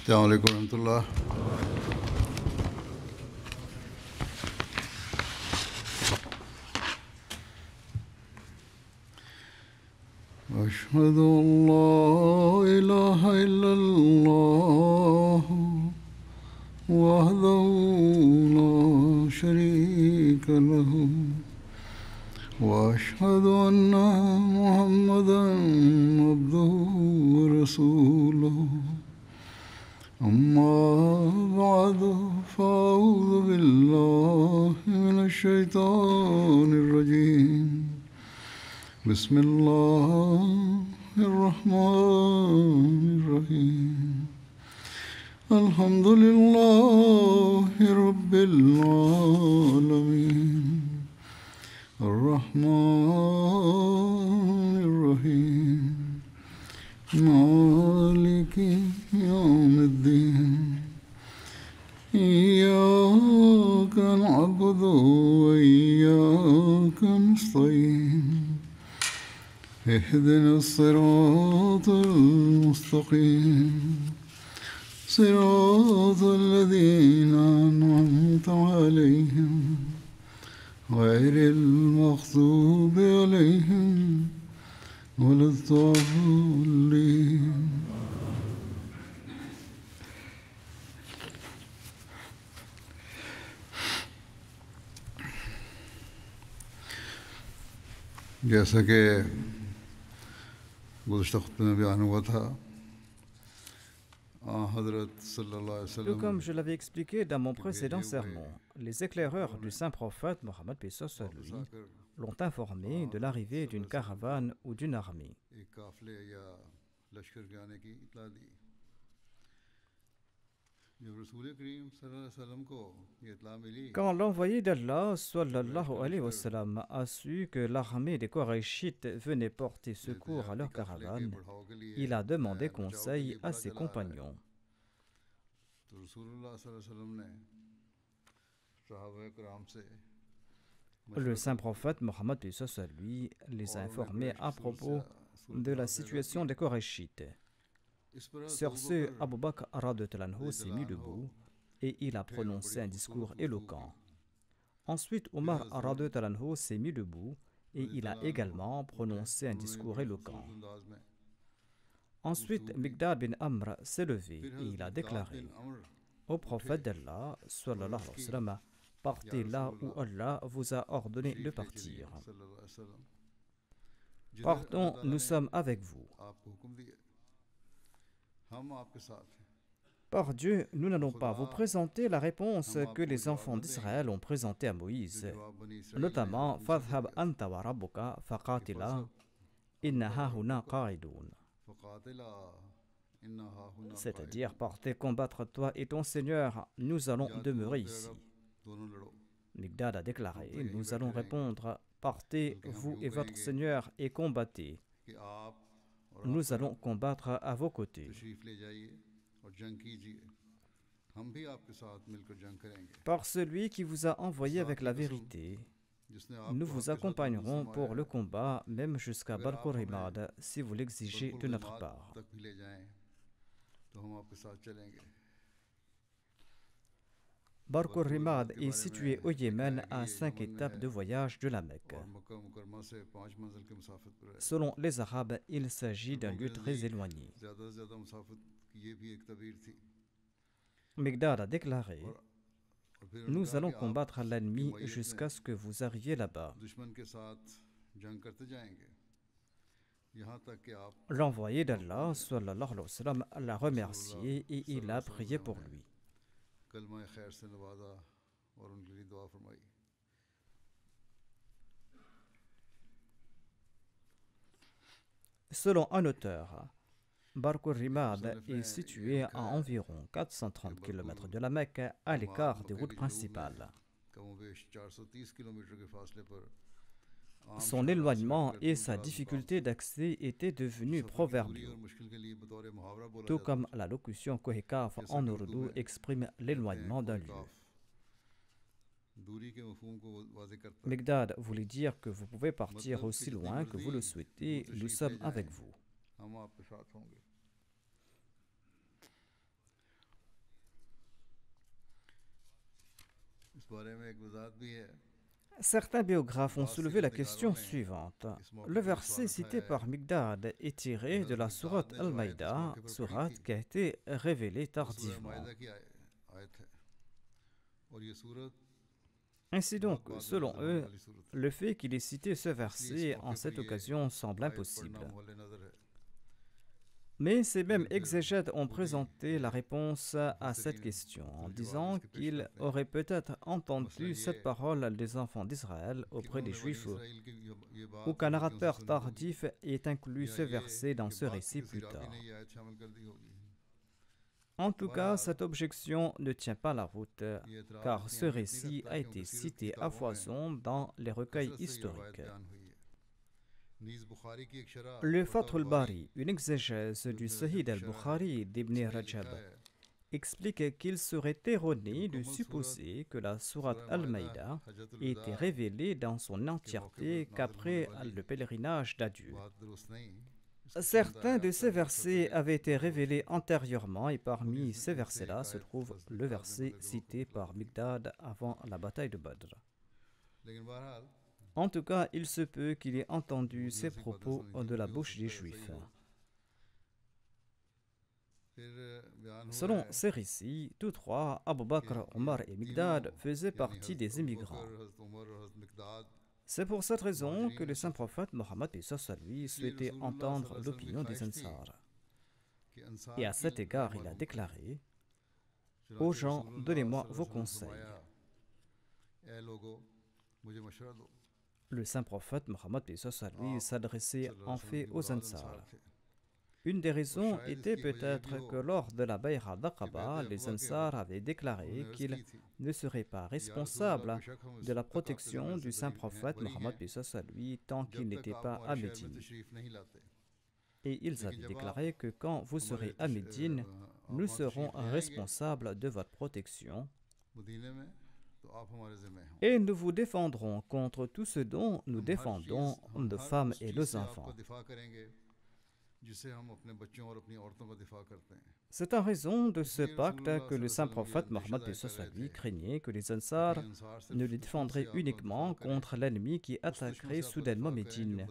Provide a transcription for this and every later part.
السلام عليكم ورحمة الله. أشهد أن لا إله إلا الله وحده لا شريك له وأشهد أن محمدا عبده ورسوله أما بعد فأعوذ بالله من الشيطان الرجيم بسم الله الرحمن الرحيم الحمد لله رب العالمين الرحمن الرحيم مالك يوم الدين إياك نعبد وإياك نستعين اهدنا الصراط المستقيم صراط الذين أنعمت عليهم غير المغضوب عليهم ولا الضالين. जैसा कि गुज़श्ता खुतबे में बयान हुआ था, हज़रत सल्लल्लाहु अलैहि Tout वसल्लम comme je l'avais expliqué dans mon précédent sermon, les éclaireurs du saint prophète Mohammed paix soit lui l'ont informé de l'arrivée d'une caravane ou d'une armée. एक काफले या लश्कर के आने की इत्तला दी। जब रसूल करीम सल्लल्लाहु अलैहि वसल्लम को ये इत्तला मिली Quand l'envoyé d'Allah sallallahu alayhi wa sallam, a su que l'armée des Korachites venait porter secours à leur caravane, बढ़ाओ के लिए il a demandé conseil à ses compagnons. तो रसूलुल्लाह सल्लल्लाहु अलैहि वसल्लम ने सहाबा कराम से Le saint prophète Mohammed paix soit lui les a informés à propos de la situation des Korachites. इस पर Sur ce, Abu Bakr radhiyallahu anhu s'est mis debout et il a prononcé un discours éloquent. Ensuite, Omar radhiyallahu anhu s'est mis debout et il a également prononcé un discours éloquent. अंदाज में Ensuite, Miqdad bin Amr s'est levé et il a déclaré au prophète d'Allah, sallallahu alayhi wa sallam, partez là où Allah vous a ordonné de partir. सल्लल्लाहु अलैहि वसल्लम Partons, nous sommes avec vous. आपको हुक्म दिया हम आपके साथ हैं। Par Dieu, nous n'allons pas vous présenter la réponse que les enfants d'Israël ont présentée à Moïse, जवाब बनी Israel notamment Fadhhab anta wa rabbuka faqatila inna hahuna qa'idun, फकातिला इन्ना हाहुना c'est-à-dire partez combattre toi et ton Seigneur, nous allons demeurer ici. दोनों लड़ो। Migdad a déclaré, nous allons répondre, partez vous et votre Seigneur et combattez, कि आप और nous allons combattre à vos côtés. तशरीफ ले जाइए और जंग कीजिए, हम भी आपके साथ मिलकर जंग करेंगे। Par celui qui vous a envoyé avec la vérité, जिसने nous आपको vous accompagnerons pour le combat, même jusqu'à Balkorimad, si vous l'exigez de notre part. तक भी ले जाएं तो हम आपके साथ चलेंगे। Balkorimad est situé au Yémen à 5 étapes de voyage de la Mecque. और मक्का मुकरमा से 5 मंजिल के मुसाफत पर है। Selon les Arabes, il s'agit d'un lieu très éloigné. ज़्यादा से ज़्यादा मुसाफत की ये भी एक तबीर थी। Migdad a déclaré, और फिर nous allons combattre l'ennemi jusqu'à ce que vous arriviez là-bas. दुश्मन के साथ जंग करते जाएंगे यहाँ तक कि आप L'envoyé d'Allah, sallallahu alayhi wa sallam, l'a remercié et il a prié pour lui. कलमा खैर से नवाजा और उनके लिए दुआ फरमाई। Selon un auteur, Barkur Rimad est situé à environ 430 km de la Mecque, à l'écart des routes principales. कमोबेश 430 किलोमीटर के फासले पर Son éloignement et sa difficulté d'accès étaient devenus proverbiaux, और मुश्किल के लिए बतौर मुहावरा बोला tout जाता comme la locution Kohekaf en ourdou exprime l'éloignement d'un lieu. दूरी के मफहूम को वाज़ेह करता है। Migdad voulait dire que vous pouvez partir aussi loin que vous le souhaitez, nous sommes avec vous. हम आपके साथ होंगे। Certains biographes ont soulevé la question suivante. Le verset cité par Miqdad est tiré de la sourate Al-Maïda, sourate qui a été révélée tardivement. Ainsi donc, selon eux, le fait qu'il ait cité ce verset en cette occasion semble impossible. Mais ces mêmes exégètes ont présenté la réponse à cette question en disant qu'ils auraient peut-être entendu cette parole des enfants d'Israël auprès des Juifs, ou qu'un narrateur tardif ait inclus ce verset dans ce récit plus tard. En tout cas, cette objection ne tient pas la route, car ce récit a été cité à foison dans les recueils historiques. Le Fath al-Bari, une exégèse du Sahih al-Bukhari d'Ibn Rajab, explique qu'il serait erroné de supposer que la sourate Al-Maïda ait été révélée dans son entièreté qu'après le pèlerinage d'adieu. Certains de ces versets avaient été révélés antérieurement et parmi ces versets-là se trouve le verset cité par Miqdad avant la bataille de Badr. En tout cas, il se peut qu'il ait entendu ces propos de la bouche des Juifs. Selon ces récits, tous trois, Abu Bakr, Omar et Miqdad, faisaient partie des immigrants. C'est pour cette raison que le saint prophète Mohammed lui souhaitait entendre l'opinion des Ansar. Et à cet égard, il a déclaré: Ô gens, donnez-moi vos conseils. Le saint prophète Mohammed s'adressait en fait aux Ansar. Une des raisons était peut-être que lors de la Bay'a d'Aqaba, les Ansar avaient déclaré qu'ils ne seraient pas responsables de la protection du saint prophète Mohammed tant qu'il n'était pas à Médine. Et ils avaient déclaré que quand vous serez à Médine, nous serons responsables de votre protection et nous vous défendrons contre tout ce dont nous défendons nos femmes et nos enfants. C'est en raison de ce pacte que le saint prophète Mohammed craignait que les Ansar ne les défendraient uniquement contre l'ennemi qui attaquerait soudainement Médine,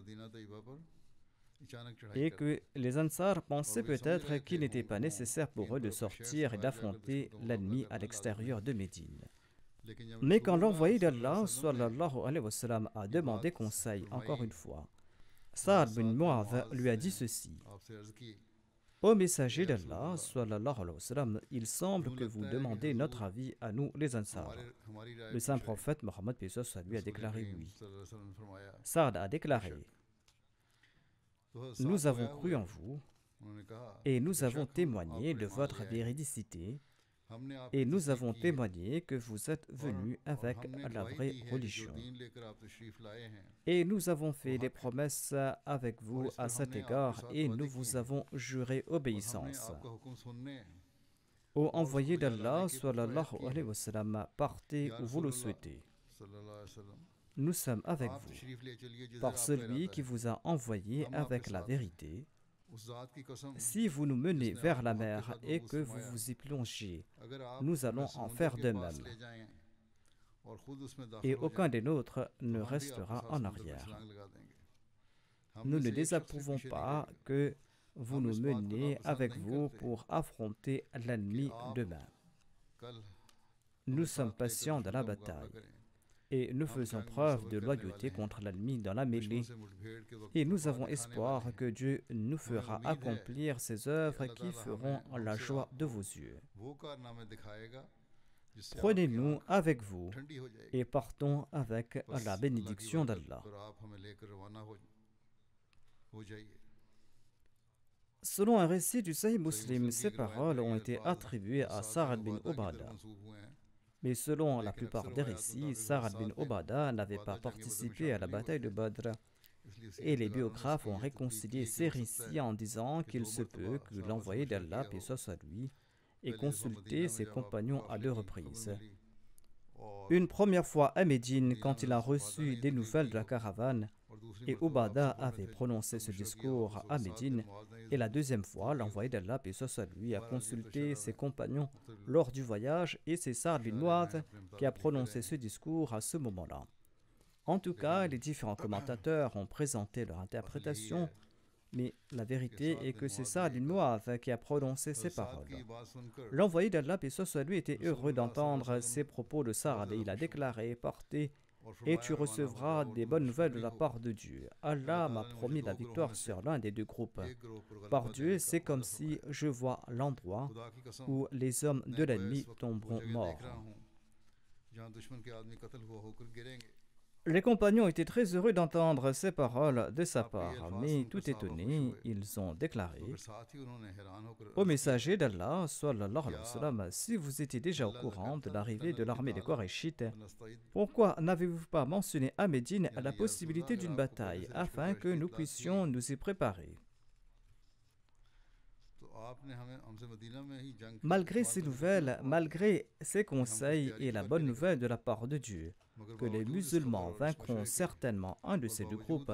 et que les Ansar pensaient peut-être qu'il n'était pas nécessaire pour eux de sortir et d'affronter l'ennemi à l'extérieur de Médine. Mais quand l'envoyé d'Allah sallallahu alayhi wa sallam a demandé conseil encore une fois, Saad bin Mu'adh lui a dit ceci: Ô messager d'Allah sallallahu alayhi wa sallam, il semble que vous demandez notre avis à nous les Ansar. Le saint prophète Mohammed lui a déclaré oui. Saad a déclaré: Nous avons cru en vous et nous avons témoigné de votre véridicité. Et nous avons témoigné que vous êtes venus avec la vraie religion. Et nous avons fait des promesses avec vous à cet égard et nous vous avons juré obéissance. Ô envoyé d'Allah, sallallahu alayhi wa sallam, partez où vous le souhaitez. Nous sommes avec vous, par celui qui vous a envoyé avec la vérité. Si vous nous menez vers la mer et que vous vous y plongez, nous allons en faire de même. Et aucun des nôtres ne restera en arrière. Nous ne désapprouvons pas que vous nous meniez avec vous pour affronter l'ennemi demain. Nous sommes patients dans la bataille. Et nous faisons preuve de loyauté contre l'ennemi dans la mêlée. Et nous avons espoir que Dieu nous fera accomplir ces œuvres qui feront la joie de vos yeux. Prenez-nous avec vous et partons avec la bénédiction d'Allah. Selon un récit du Sahih Muslim, ces paroles ont été attribuées à Sa'ad bin Ubadah. Mais selon la plupart des récits, Sa'ad bin Ubadah n'avait pas participé à la bataille de Badr. Et les biographes ont réconcilié ces récits en disant qu'il se peut que l'envoyé d'Allah, paix soit lui, ait consulté ses compagnons à 2 reprises. Une première fois à Médine, quand il a reçu des nouvelles de la caravane, Et Ubada avait prononcé ce discours à Médine. Et la deuxième fois, l'envoyé d'Allah, paix soit lui, a consulté ses compagnons lors du voyage et c'est Saad bin Mu'adh qui a prononcé ce discours à ce moment-là. En tout cas, les différents commentateurs ont présenté leur interprétation, mais la vérité est que c'est Saad bin Mu'adh qui a prononcé ces paroles. L'envoyé d'Allah, paix soit lui, était heureux d'entendre ces propos de Saad et il a déclaré, portez et tu recevras des bonnes nouvelles de la part de Dieu. Allah m'a promis la victoire sur l'un des deux groupes. Par Dieu, c'est comme si je vois l'endroit où les hommes de l'ennemi tomberont morts. Les compagnons étaient très heureux d'entendre ces paroles de sa part, mais tout étonnés, ils ont déclaré au messager d'Allah, sallallahu alayhi wa sallam, si vous étiez déjà au courant de l'arrivée de l'armée des Qurayshites, pourquoi n'avez-vous pas mentionné à Médine la possibilité d'une bataille afin que nous puissions nous y préparer? Malgré ces nouvelles, malgré ces conseils et la bonne nouvelle de la part de Dieu, que les musulmans vaincront certainement un de ces deux groupes,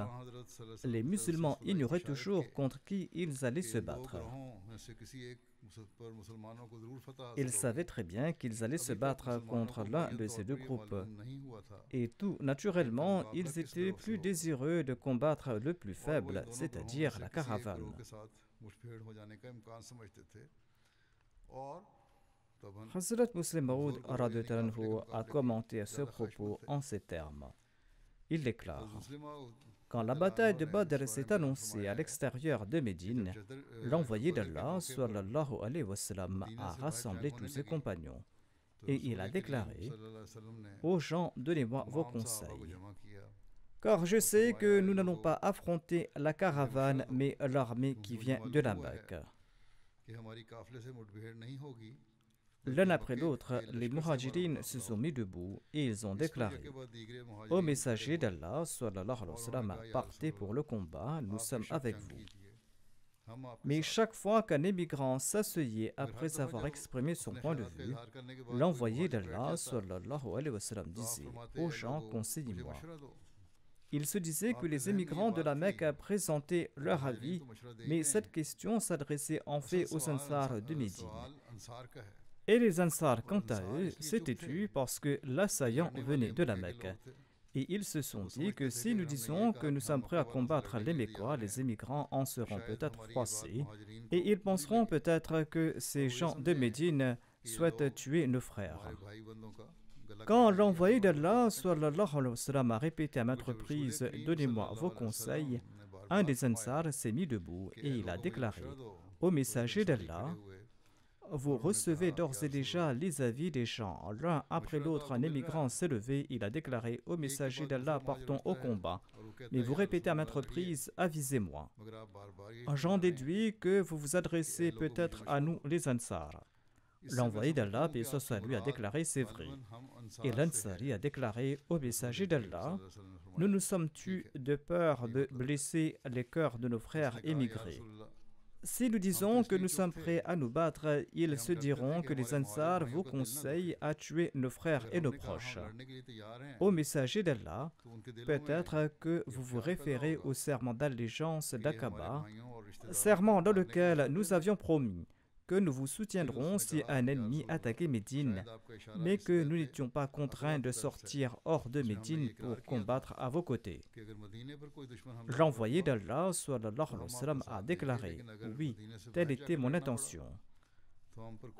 les musulmans ignoraient toujours contre qui ils allaient se battre. Ils savaient très bien qu'ils allaient se battre contre l'un de ces deux groupes. Et tout naturellement, ils étaient plus désireux de combattre le plus faible, c'est-à-dire la caravane. Hazrat Muslim Maud a commenté à ce propos en ces termes. Il déclare: quand la bataille de Badr s'est annoncée à l'extérieur de Médine, l'envoyé d'Allah sallallahu alayhi wa sallam a rassemblé tous ses compagnons et il a déclaré aux gens: donnez-moi vos conseils. Car je sais que nous n'allons pas affronter la caravane, mais l'armée qui vient de la Mecque. L'un après l'autre, les muhajirines se sont mis debout et ils ont déclaré: ô messager d'Allah, sallallahu alayhi wa sallam, partez pour le combat, nous sommes avec vous. Mais chaque fois qu'un émigrant s'asseyait après avoir exprimé son point de vue, l'envoyé d'Allah, sallallahu alayhi wa sallam, disait aux gens: conseillez-moi. Il se disait que les émigrants de la Mecque présentaient leur avis, mais cette question s'adressait en fait aux Ansar de Médine. Et les Ansar, quant à eux, s'étaient tus parce que l'assaillant venait de la Mecque. Et ils se sont dit que si nous disons que nous sommes prêts à combattre les Mécois, les émigrants en seront peut-être froissés, et ils penseront peut-être que ces gens de Médine souhaitent tuer nos frères. Quand l'envoyé d'Allah sallallahu alayhi wa sallam a répété à maintes reprises: donnez-moi vos conseils, un des Ansar s'est mis debout et il a déclaré: ô messager d'Allah, vous recevez d'ores et déjà les avis des gens. L'un après l'autre, un émigrant s'est levé, il a déclaré: ô messager d'Allah, partons au combat. Mais vous répétez à maintes reprises: avisez-moi. J'en déduis que vous vous adressez peut-être à nous les Ansar. L'envoyé d'Allah, paix soit lui, a déclaré: c'est vrai. Et l'Ansari a déclaré au messager d'Allah: nous nous sommes tus de peur de blesser les cœurs de nos frères émigrés. Si nous disons que nous sommes prêts à nous battre, ils se diront que les Ansar vous conseillent à tuer nos frères et nos proches. Ô messager d'Allah, peut-être que vous vous référez au serment d'allégeance d'Aqaba, serment dans lequel nous avions promis que nous vous soutiendrons si un ennemi attaquait Médine, mais que nous n'étions pas contraints de sortir hors de Médine pour combattre à vos côtés. L'envoyé d'Allah sallallahu alayhi wa sallam a déclaré: oui, telle était mon intention.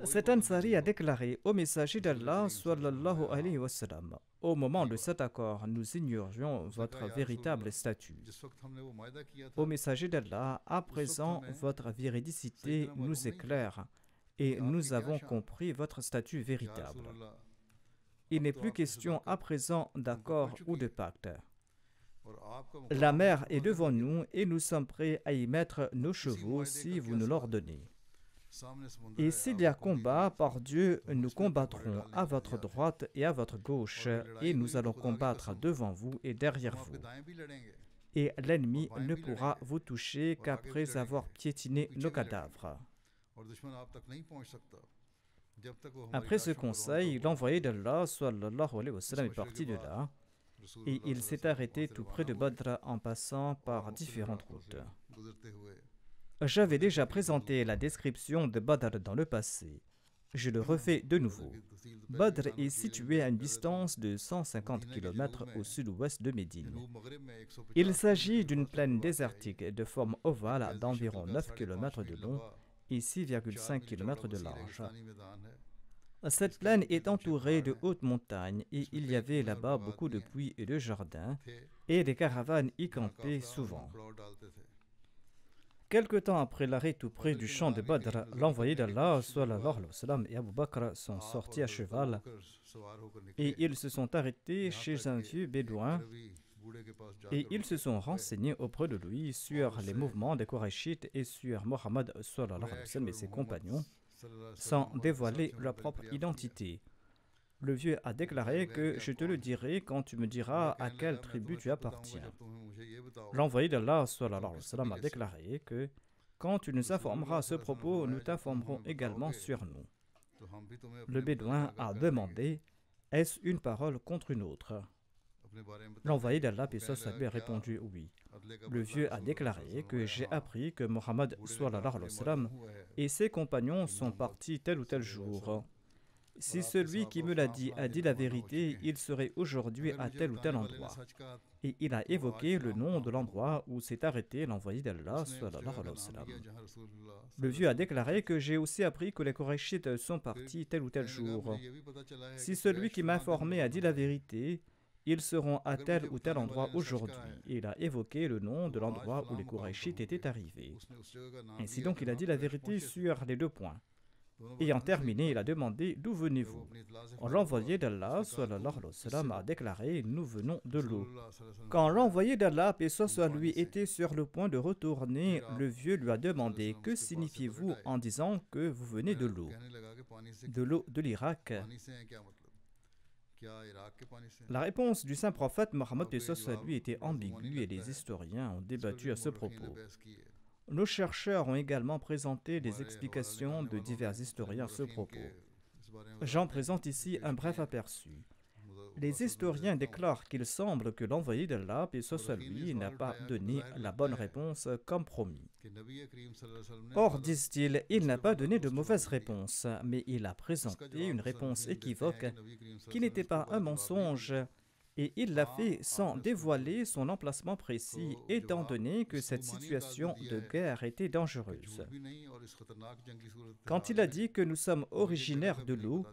Cet Ansari a déclaré au messager d'Allah sallallahu alayhi wa sallam: au moment de cet accord, nous ignorions votre véritable statut. Au messager d'Allah, à présent, votre véridicité nous éclaire et nous avons compris votre statut véritable. Il n'est plus question à présent d'accord ou de pacte. La mer est devant nous et nous sommes prêts à y mettre nos chevaux si vous nous l'ordonnez. Et s'il y a combat, par Dieu, nous combattrons à votre droite et à votre gauche, et nous allons combattre devant vous et derrière vous. Et l'ennemi ne pourra vous toucher qu'après avoir piétiné nos cadavres. Après ce conseil, l'envoyé d'Allah sallallahu alayhi wa sallam est parti de là, et il s'est arrêté tout près de Badr en passant par différentes routes. J'avais déjà présenté la description de Badr dans le passé. Je le refais de nouveau. Badr est situé à une distance de 150 km au sud-ouest de Médine. Il s'agit d'une plaine désertique de forme ovale d'environ 9 km de long et 6,5 km de large. Cette plaine est entourée de hautes montagnes et il y avait là-bas beaucoup de puits et de jardins et des caravanes y campaient souvent. Quelque temps après l'arrêt tout près du champ de Badr, l'envoyé d'Allah sallallahu alayhi wa sallam, et Abu Bakr sont sortis à cheval et ils se sont arrêtés chez un vieux bédouin et ils se sont renseignés auprès de lui sur les mouvements des Qurayshites et sur Mohammed sallallahu alayhi wa sallam et ses compagnons sans dévoiler leur propre identité. Le vieux a déclaré que je te le dirai quand tu me diras à quelle tribu tu appartiens. L'envoyé d'Allah sallallahu alayhi wa sallam a déclaré que quand tu nous informeras à ce propos, nous t'informerons également sur nous. Le bédouin a demandé: est-ce une parole contre une autre? L'envoyé d'Allah lui a répondu oui. Le vieux a déclaré que j'ai appris que Mohammed sallallahu alayhi wa sallam et ses compagnons sont partis tel ou tel jour. Si celui qui me l'a dit a dit la vérité, il serait aujourd'hui à tel ou tel endroit. Et il a évoqué le nom de l'endroit où s'est arrêté l'envoyé d'Allah sallallahu alayhi wa sallam. Le vieux a déclaré que j'ai aussi appris que les Qurayshites sont partis tel ou tel jour. Si celui qui m'a informé a dit la vérité, ils seront à tel ou tel endroit aujourd'hui. Et il a évoqué le nom de l'endroit où les Qurayshites étaient arrivés. Ainsi donc il a dit la vérité sur les deux points. Ayant terminé, il a demandé: d'où venez-vous? L'envoyé d'Allah sallallahu alayhi wa sallam a déclaré: nous venons de l'eau. Quand l'envoyé d'Allah, paix soit lui, était sur le point de retourner, le vieux lui a demandé: que signifiez-vous en disant que vous venez de l'eau? De l'eau de l'Irak. La réponse du saint prophète Mohammed paix soit lui était ambiguë et les historiens ont débattu à ce propos. Nos chercheurs ont également présenté des explications de divers historiens à ce propos. J'en présente ici un bref aperçu. Les historiens déclarent qu'il semble que l'envoyé d'Allah, paix soit lui, n'a pas donné la bonne réponse comme promis. Or, disent-ils, il n'a pas donné de mauvaise réponse, mais il a présenté une réponse équivoque qui n'était pas un mensonge, et il l'a fait sans dévoiler son emplacement précis, étant donné que cette situation de guerre était dangereuse. Quand il a dit que nous sommes originaires de l'eau,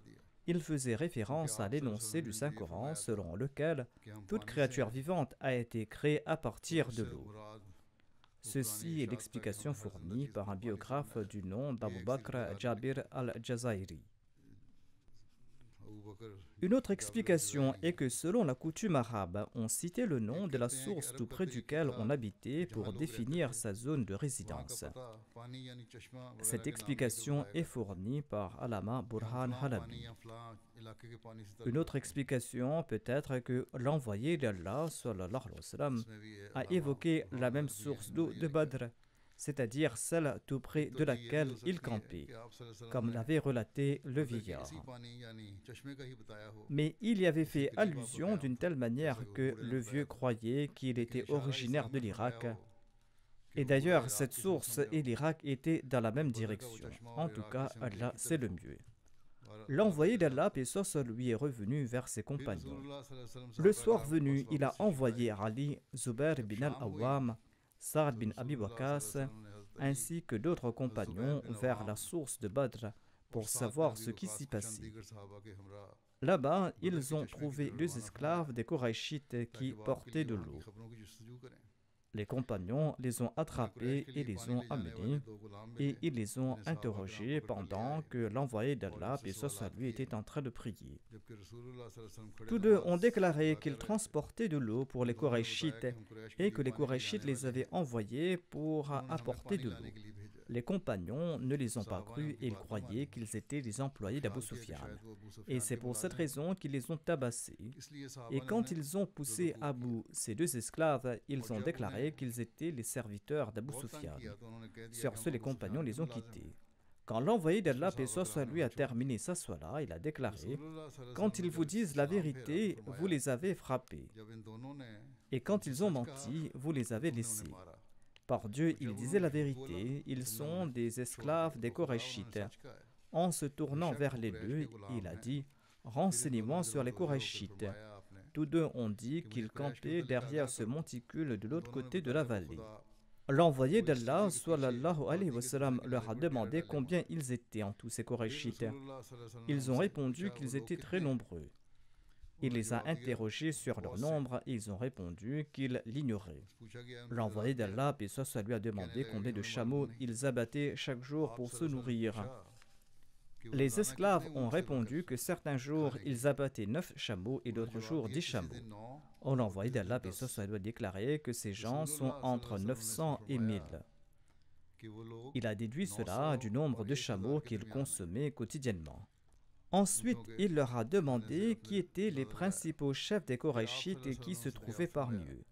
il faisait référence à l'énoncé du Saint-Coran selon lequel toute créature vivante a été créée à partir de l'eau. Ceci est l'explication fournie par un biographe du nom d'Abu Bakr Jabir al-Jazairi. Une autre explication est que selon la coutume arabe, on citait le nom de la source tout près duquel on habitait pour définir sa zone de résidence. Cette explication est fournie par Allama Burhan Halabi. Une autre explication peut être que l'envoyé d'Allah sallallahu alayhi wa sallam a évoqué la même source d'eau de Badr, c'est-à-dire celle tout près de laquelle il campait, comme l'avait relaté le vieillard. Mais il y avait fait allusion d'une telle manière que le vieux croyait qu'il était originaire de l'Irak. Et d'ailleurs, cette source et l'Irak étaient dans la même direction. En tout cas, là, c'est le mieux. L'envoyé d'Allah, paix soit lui, est revenu vers ses compagnons. Le soir venu, il a envoyé Ali, Zubair bin al-Awwam, Saad bin Abi Waqqas, ainsi que d'autres compagnons vers la source de Badr pour savoir ce qui s'y passait. Là-bas, ils ont trouvé deux esclaves des Qurayshites qui portaient de l'eau. Les compagnons les ont attrapés et les ont amenés, et ils les ont interrogés pendant que l'envoyé d'Allah, paix soit lui, était en train de prier. Tous deux ont déclaré qu'ils transportaient de l'eau pour les Qurayshites et que les Qurayshites les avaient envoyés pour apporter de l'eau. Les compagnons ne les ont pas crus et ils croyaient qu'ils étaient les employés d'Abu Sufyan. Et c'est pour cette raison qu'ils les ont tabassés. Et quand ils ont poussé à bout ces deux esclaves, ils ont déclaré qu'ils étaient les serviteurs d'Abu Sufyan. Sur ce, les compagnons les ont quittés. Quand l'envoyé d'Allah, paix soit sur lui, a terminé sa salat, il a déclaré: quand ils vous disent la vérité, vous les avez frappés, et quand ils ont menti, vous les avez laissés. Par Dieu, ils disaient la vérité, ils sont des esclaves des Korachites. En se tournant vers les deux, il a dit: renseignez-moi sur les Korachites. Tous deux ont dit qu'ils campaient derrière ce monticule de l'autre côté de la vallée. L'envoyé d'Allah, sallallahu alayhi wa sallam, leur a demandé combien ils étaient en tous ces Korachites. Ils ont répondu qu'ils étaient très nombreux. Il les a interrogés sur leur nombre et ils ont répondu qu'ils l'ignoraient. L'envoyé d'Allah, paix soit sur lui, a demandé combien de chameaux ils abattaient chaque jour pour se nourrir. Les esclaves ont répondu que certains jours ils abattaient 9 chameaux et d'autres jours 10 chameaux. L'envoyé d'Allah, paix soit sur lui, a déclaré que ces gens sont entre 900 et 1000. Il a déduit cela du nombre de chameaux qu'ils consommaient quotidiennement. Ensuite, il leur a demandé qui étaient les principaux chefs des Korachites et qui se trouvaient parmi eux.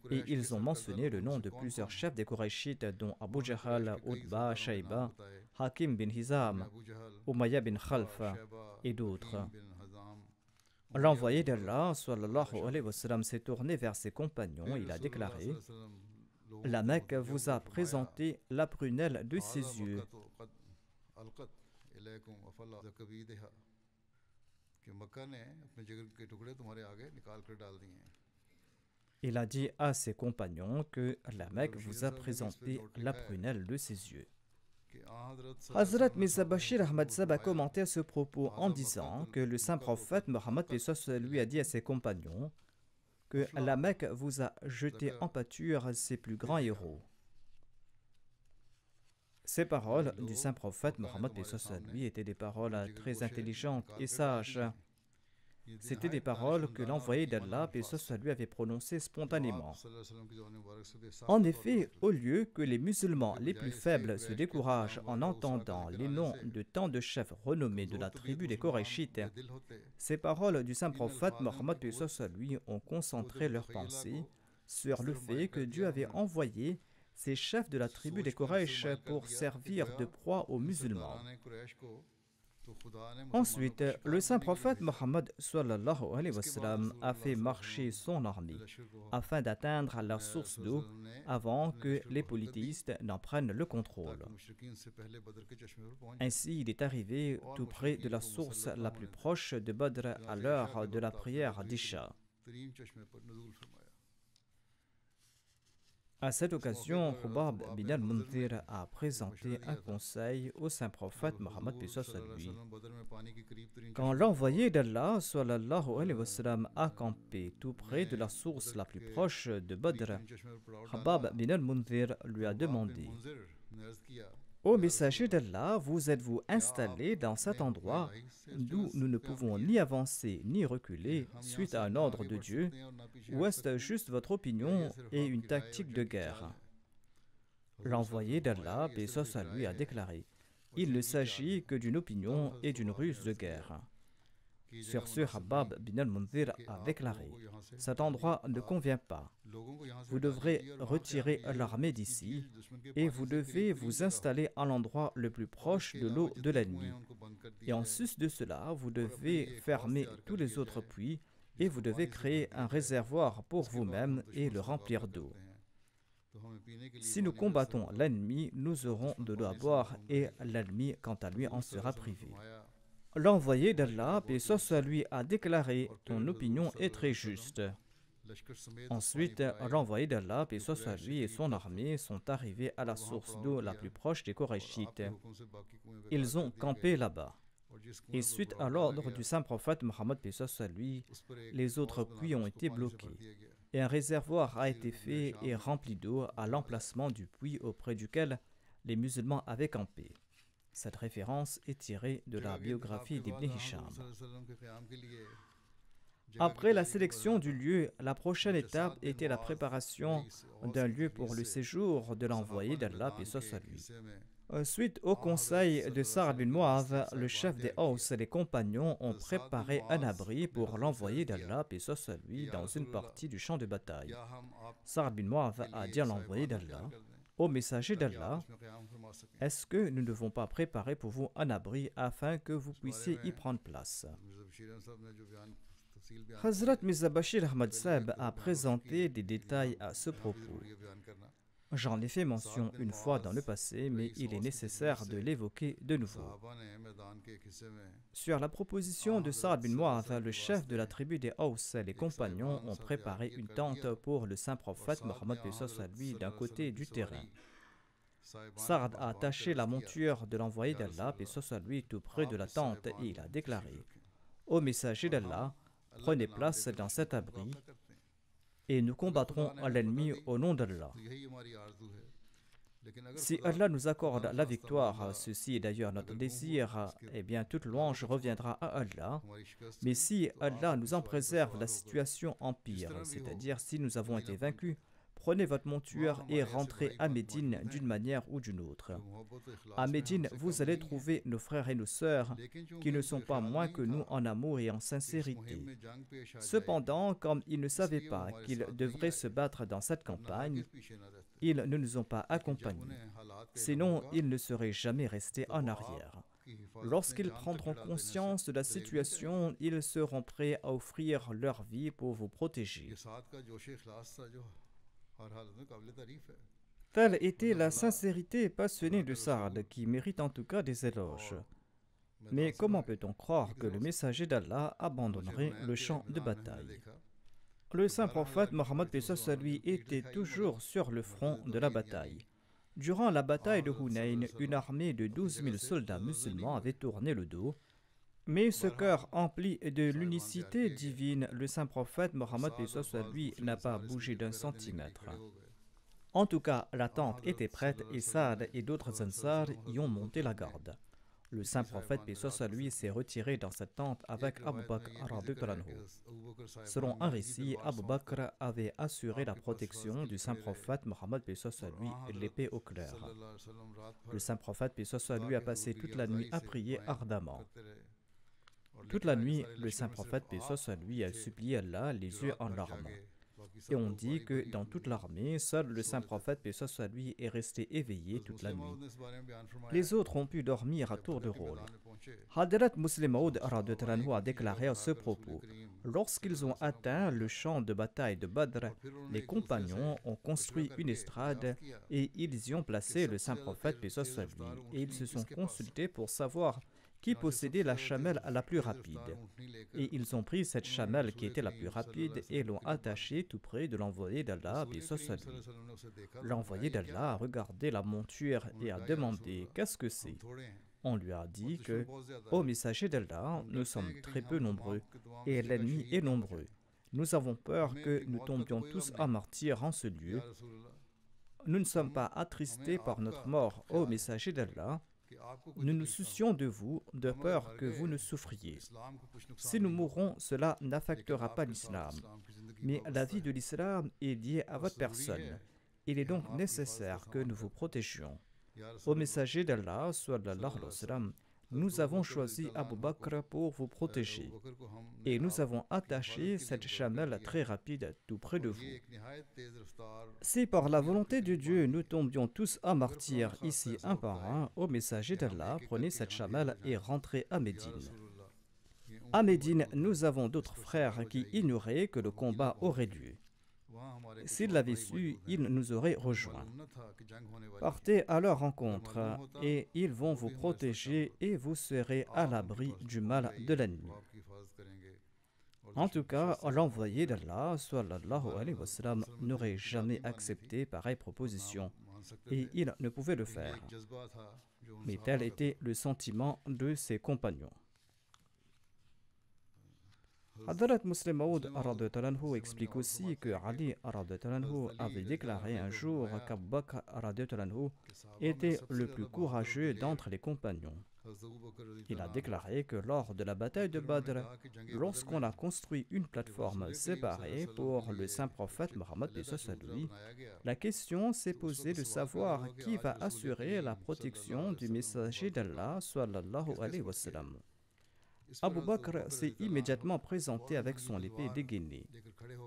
Et ils ont mentionné le nom de plusieurs chefs des Korachites, dont Abu Jahl, Utba, Shayba, Hakim bin Hizam, Umayya bin Khalf et d'autres. L'envoyé d'Allah, sallallahu alayhi wa sallam, s'est tourné vers ses compagnons et il a déclaré: la Mecque vous a présenté la prunelle de ses yeux. Il a dit à ses compagnons que la Mecque vous a présenté la prunelle de ses yeux. Hazrat Mirza Bashir Ahmad Sahib a commenté ce propos en disant que le saint prophète Mohammed lui a dit à ses compagnons que la Mecque vous a jeté en pâture ses plus grands héros. Ces paroles du saint prophète Mohammed lui étaient des paroles très intelligentes et sages. C'étaient des paroles que l'envoyé d'Allah, paix soit lui, avait prononcées spontanément. En effet, au lieu que les musulmans les plus faibles se découragent en entendant les noms de tant de chefs renommés de la tribu des Korachites, ces paroles du saint prophète Mohammed, paix soit lui, ont concentré leurs pensées sur le fait que Dieu avait envoyé ces chefs de la tribu des Koraïch pour servir de proie aux musulmans. Ensuite, le saint prophète Mohammed sallallahu alayhi wa sallam a fait marcher son armée afin d'atteindre la source d'eau avant que les polythéistes n'en prennent le contrôle. Ainsi, il est arrivé tout près de la source la plus proche de Badr à l'heure de la prière d'Isha. À cette occasion, Khubab bin al-Munzir a présenté un conseil au saint prophète Mohammed paix soit sur lui. Quand l'envoyé d'Allah sallallahu alayhi wa sallam a campé tout près de la source la plus proche de Badr, Khubab bin al-Munzir lui a demandé: ô messager d'Allah, vous êtes-vous installé dans cet endroit d'où nous ne pouvons ni avancer ni reculer suite à un ordre de Dieu, ou est-ce juste votre opinion et une tactique de guerre? L'envoyé d'Allah, paix soit sur lui, a déclaré: il ne s'agit que d'une opinion et d'une ruse de guerre. Sur ce, Khubab bin al-Munzir a déclaré: cet endroit ne convient pas. Vous devrez retirer l'armée d'ici et vous devez vous installer à l'endroit le plus proche de l'eau de l'ennemi. Et en sus de cela, vous devez fermer tous les autres puits et vous devez créer un réservoir pour vous-même et le remplir d'eau. Si nous combattons l'ennemi, nous aurons de l'eau à boire et l'ennemi, quant à lui, en sera privé. L'envoyé d'Allah, paix soit sur lui, a déclaré: ton opinion est très juste. Ensuite, l'envoyé d'Allah, paix soit sur lui, et son armée sont arrivés à la source d'eau la plus proche des Korachites. Ils ont campé là-bas. Et suite à l'ordre du saint prophète Mohammed paix soit sur lui, les autres puits ont été bloqués. Et un réservoir a été fait et rempli d'eau à l'emplacement du puits auprès duquel les musulmans avaient campé. Cette référence est tirée de la biographie d'Ibn Hisham. Après la sélection du lieu, la prochaine étape était la préparation d'un lieu pour le séjour de l'envoyé d'Allah, paix soit sur lui. Suite au conseil de Sa'd bin Mu'adh, le chef des Aws et les compagnons ont préparé un abri pour l'envoyé d'Allah, paix soit sur lui, dans une partie du champ de bataille. Sa'd bin Mu'adh a dit à l'envoyé d'Allah: Ô messager d'Allah, est-ce que nous ne devons pas préparer pour vous un abri afin que vous puissiez y prendre place? Hazrat Mirza Bashir Ahmad Sahib a présenté des détails à ce propos. J'en ai fait mention une fois dans le passé, mais il est nécessaire de l'évoquer de nouveau. Sur la proposition de Saad bin Mu'adh, le chef de la tribu des Aws, les compagnons ont préparé une tente pour le saint prophète Mohammed lui d'un côté du terrain. Saad a attaché la monture de l'envoyé d'Allah lui tout près de la tente et il a déclaré: Ô messager d'Allah, prenez place dans cet abri et nous combattrons l'ennemi au nom d'Allah. Si Allah nous accorde la victoire, ceci est d'ailleurs notre désir, eh bien toute louange reviendra à Allah. Mais si Allah nous en préserve, la situation empire, c'est-à-dire si nous avons été vaincus, prenez votre monture et rentrez à Médine d'une manière ou d'une autre. À Médine, vous allez trouver nos frères et nos sœurs qui ne sont pas moins que nous en amour et en sincérité. Cependant, comme ils ne savaient pas qu'ils devraient se battre dans cette campagne, ils ne nous ont pas accompagnés. Sinon, ils ne seraient jamais restés en arrière. Lorsqu'ils prendront conscience de la situation, ils seront prêts à offrir leur vie pour vous protéger. Telle était la sincérité passionnée de Saad, qui mérite en tout cas des éloges. Mais comment peut-on croire que le messager d'Allah abandonnerait le champ de bataille? Le saint prophète Mohammed lui était toujours sur le front de la bataille. Durant la bataille de Hunayn, une armée de 12 000 soldats musulmans avait tourné le dos. Mais ce cœur empli de l'unicité divine, le saint prophète Mohammed lui n'a pas bougé d'un centimètre. En tout cas, la tente était prête et Saad et d'autres Ansar y ont monté la garde. Le saint prophète lui s'est retiré dans cette tente avec Abu Bakr radhiyallahu anhu. Selon un récit, Abu Bakr avait assuré la protection du saint prophète Mohammed lui l'épée au clair. Le saint prophète lui a passé toute la nuit à prier ardemment. Toute la nuit, le saint prophète lui a supplié Allah les yeux en larmes. Et on dit que dans toute l'armée, seul le saint prophète lui est resté éveillé toute la nuit. Les autres ont pu dormir à tour de rôle. Hadrat Muslim Maud a déclaré à ce propos: lorsqu'ils ont atteint le champ de bataille de Badr, les compagnons ont construit une estrade et ils y ont placé le saint prophète lui, et ils se sont consultés pour savoir qui possédait la chamelle la plus rapide. Et ils ont pris cette chamelle qui était la plus rapide et l'ont attachée tout près de l'envoyé d'Allah. L'envoyé d'Allah a regardé la monture et a demandé: qu'est-ce que c'est? On lui a dit que, ô messager d'Allah, nous sommes très peu nombreux et l'ennemi est nombreux. Nous avons peur que nous tombions tous à martyr en ce lieu. Nous ne sommes pas attristés par notre mort, ô messager d'Allah. Nous nous soucions de vous, de peur que vous ne souffriez. Si nous mourrons, cela n'affectera pas l'islam. Mais la vie de l'islam est liée à votre personne. Il est donc nécessaire que nous vous protégions. Au messager d'Allah, sallallahu alayhi wa sallam, nous avons choisi Abu Bakr pour vous protéger. Et nous avons attaché cette chamelle très rapide tout près de vous. Si par la volonté de Dieu nous tombions tous à martyr ici un par un, au messager d'Allah, prenez cette chamelle et rentrez à Médine. À Médine, nous avons d'autres frères qui ignoraient que le combat aurait lieu. S'ils l'avaient su, ils nous auraient rejoints. Partez à leur rencontre et ils vont vous protéger et vous serez à l'abri du mal de l'ennemi. En tout cas, l'envoyé d'Allah sallallahu alayhi wa sallam n'aurait jamais accepté pareille proposition et il ne pouvait le faire. Mais tel était le sentiment de ses compagnons. Hadrat Muslim Maud explique aussi que Ali avait déclaré un jour qu'Abu Bakr était le plus courageux d'entre les compagnons. Il a déclaré que lors de la bataille de Badr, lorsqu'on a construit une plateforme séparée pour le saint prophète Mohammed, la question s'est posée de savoir qui va assurer la protection du messager d'Allah sallallahu alayhi wa sallam. Abu Bakr s'est immédiatement présenté avec son épée dégainée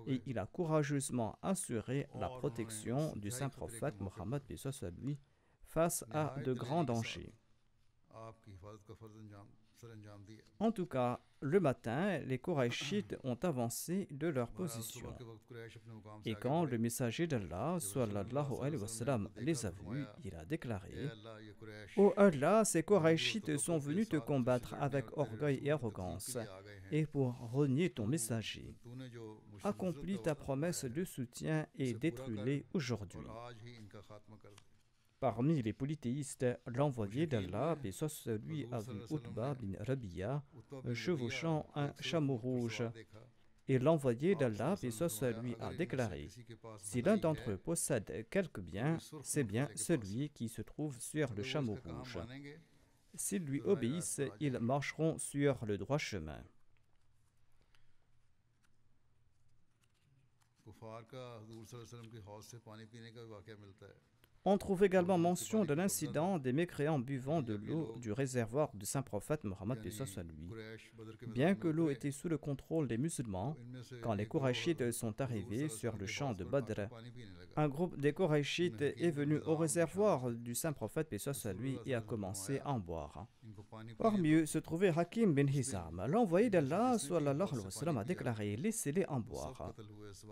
et il a courageusement assuré la protection du saint prophète Mohammed lui face à de grands dangers. En tout cas, le matin, les Qurayshites ont avancé de leur position. Et quand le messager d'Allah, sallallahu alayhi wa sallam, les a vus, il a déclaré: Ô Allah, ces Qurayshites sont venus te combattre avec orgueil et arrogance, et pour renier ton messager. Accomplis ta promesse de soutien et détruis-les aujourd'hui. Parmi les polythéistes, l'envoyé d'Allah, paix soit sur lui, a vu Utba bin Rabi'a chevauchant un chameau rouge. Et l'envoyé d'Allah, paix soit sur lui, a déclaré: si l'un d'entre eux possède quelque bien, c'est bien celui qui se trouve sur le chameau rouge. S'ils lui obéissent, ils marcheront sur le droit chemin. On trouve également mention de l'incident des mécréants buvant de l'eau du réservoir du saint prophète Mohammed lui. Bien que l'eau était sous le contrôle des musulmans, quand les Qurayshites sont arrivés sur le champ de Badr, un groupe des Qurayshites est venu au réservoir du saint prophète lui et a commencé à en boire. Parmi eux se trouvait Hakim bin Hizam. L'envoyé d'Allah sallallahu alayhi wa sallam a déclaré: laissez-les en boire.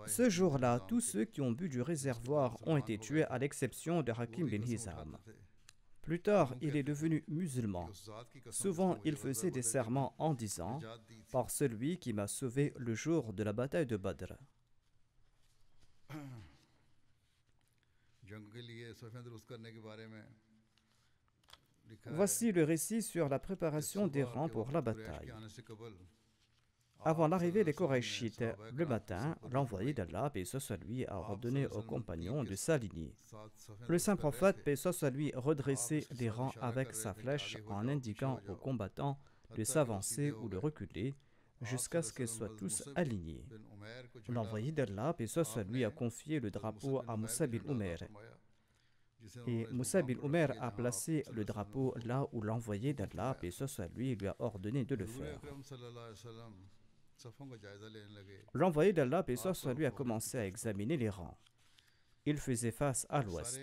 Ce jour-là, tous ceux qui ont bu du réservoir ont été tués à l'exception de Hakim bin Hizam. Plus tard, il est devenu musulman. Souvent, il faisait des serments en disant: par celui qui m'a sauvé le jour de la bataille de Badr. Voici le récit sur la préparation des rangs pour la bataille. Avant l'arrivée des Qurayshites, le matin, l'envoyé d'Allah, paix soit lui, a ordonné aux compagnons de s'aligner. Le saint prophète, paix soit lui, redressait les rangs avec sa flèche en indiquant aux combattants de s'avancer ou de reculer jusqu'à ce qu'ils soient tous alignés. L'envoyé d'Allah, paix soit lui, a confié le drapeau à Moussa bin Umair. Et Moussa bin Umair a placé le drapeau là où l'envoyé d'Allah, paix soit lui a ordonné de le faire. L'envoyé d'Allah, paix soit lui, a commencé à examiner les rangs. Il faisait face à l'ouest.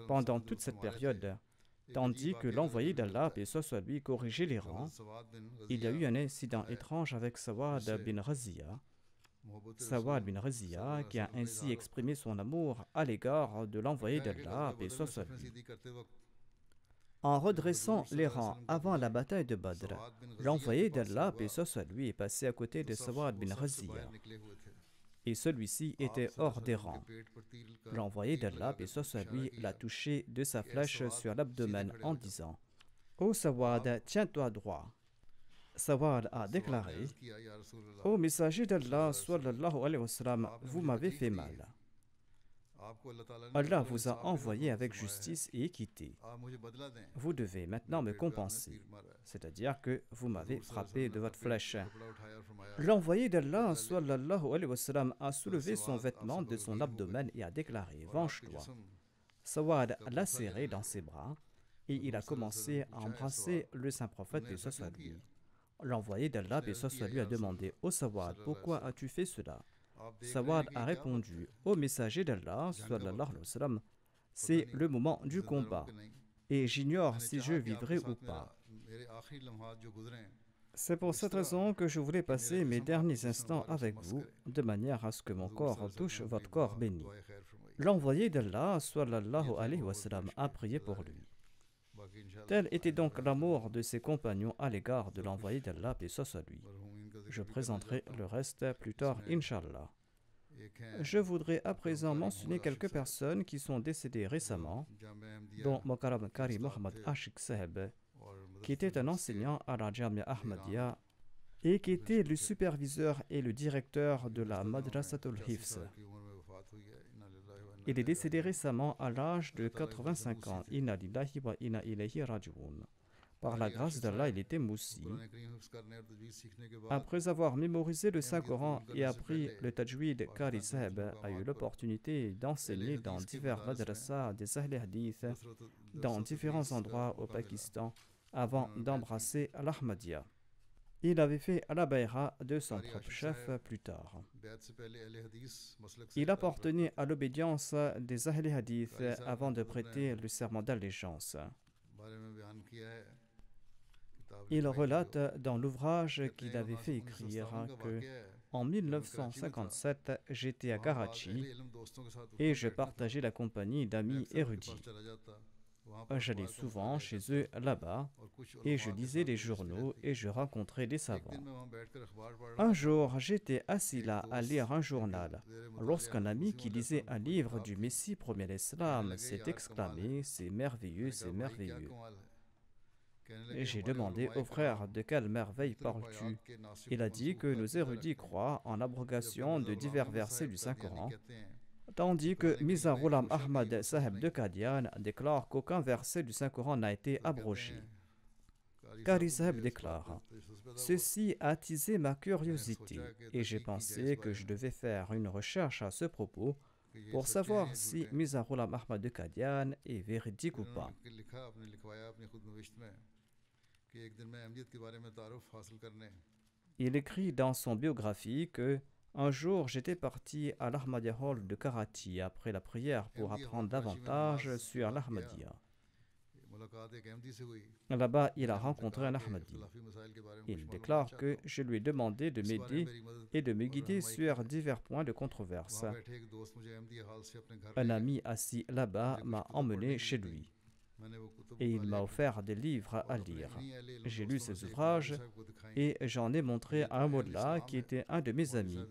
Pendant toute cette période, tandis que l'envoyé d'Allah, paix soit lui, corrigeait les rangs, il y a eu un incident étrange avec Sawad bin Razia. Sawad bin Razia, qui a ainsi exprimé son amour à l'égard de l'envoyé d'Allah, paix soit lui. En redressant les rangs avant la bataille de Badr, l'envoyé d'Allah, paix soit lui, est passé à côté de Sawad bin Razia. Et celui-ci était hors des rangs. L'envoyé d'Allah, paix soit lui, l'a touché de sa flèche sur l'abdomen en disant: Ô Sawad, tiens-toi droit. Sawad a déclaré: Ô messager d'Allah, sallallahu alayhi wa sallam, vous m'avez fait mal. Allah vous a envoyé avec justice et équité. Vous devez maintenant me compenser, c'est-à-dire que vous m'avez frappé de votre flèche. L'envoyé d'Allah, sallallahu alayhi wa sallam, a soulevé son vêtement de son abdomen et a déclaré: venge-toi. Sawad l'a serré dans ses bras et il a commencé à embrasser le saint prophète, paix soit lui. L'envoyé d'Allah, paix soit lui, a demandé: Ô Sawad, pourquoi as-tu fait cela? Sawad a répondu: Ô messager d'Allah, sallallahu alayhi wa sallam, c'est le moment du combat et j'ignore si je vivrai ou pas. C'est pour cette raison que je voulais passer mes derniers instants avec vous, de manière à ce que mon corps touche votre corps béni. L'envoyé d'Allah, sallallahu alayhi wa sallam, a prié pour lui. Tel était donc l'amour de ses compagnons à l'égard de l'envoyé d'Allah, paix soit lui. Je présenterai le reste plus tard, Inch'Allah. Je voudrais à présent mentionner quelques personnes qui sont décédées récemment, dont Mokaram Kari Mohammad Ashik Saheb, qui était un enseignant à la Jamia Ahmadiyya et qui était le superviseur et le directeur de la Madrasatul Hifz. Il est décédé récemment à l'âge de 85 ans. Inna lillahi wa inna ilayhi raji'un. Par la grâce d'Allah, il était moussi. Après avoir mémorisé le Saint-Coran et appris le tajwid, Qari Saheb a eu l'opportunité d'enseigner dans divers madrasas des Ahl Hadith, dans différents endroits au Pakistan avant d'embrasser l'Ahmadiyya. Il avait fait la bay'a de son propre chef plus tard. Il appartenait à l'obédience des Ahl Hadith avant de prêter le serment d'allégeance. Il relate dans l'ouvrage qu'il avait fait écrire que en 1957, j'étais à Karachi et je partageais la compagnie d'amis érudits. J'allais souvent chez eux là-bas et je lisais les journaux et je rencontrais des savants. Un jour, j'étais assis là à lire un journal lorsqu'un ami qui lisait un livre du Messie premier l'Islam s'est exclamé « C'est merveilleux, c'est merveilleux ». Et j'ai demandé au frère de quelle merveille parles-tu. Il a dit que nos érudits croient en l'abrogation de divers versets du Saint-Coran, tandis que Mirza Ghulam Ahmad Saheb de Qadian déclare qu'aucun verset du Saint-Coran n'a été abrogé. Qari Saheb déclare « Ceci a attisé ma curiosité et j'ai pensé que je devais faire une recherche à ce propos pour savoir si Mirza Ghulam Ahmad de Qadian est véridique ou pas. » Il écrit dans son biographie que un jour j'étais parti à l'Ahmadiyya Hall de Karachi après la prière pour apprendre davantage sur l'Ahmadiyya. Là-bas, il a rencontré un Ahmadi. Il déclare que je lui ai demandé de m'aider et de me guider sur divers points de controverse. Un ami assis là-bas m'a emmené chez lui et il m'a offert des livres à lire. J'ai lu ces ouvrages et j'en ai montré à un mollah qui était un de mes amis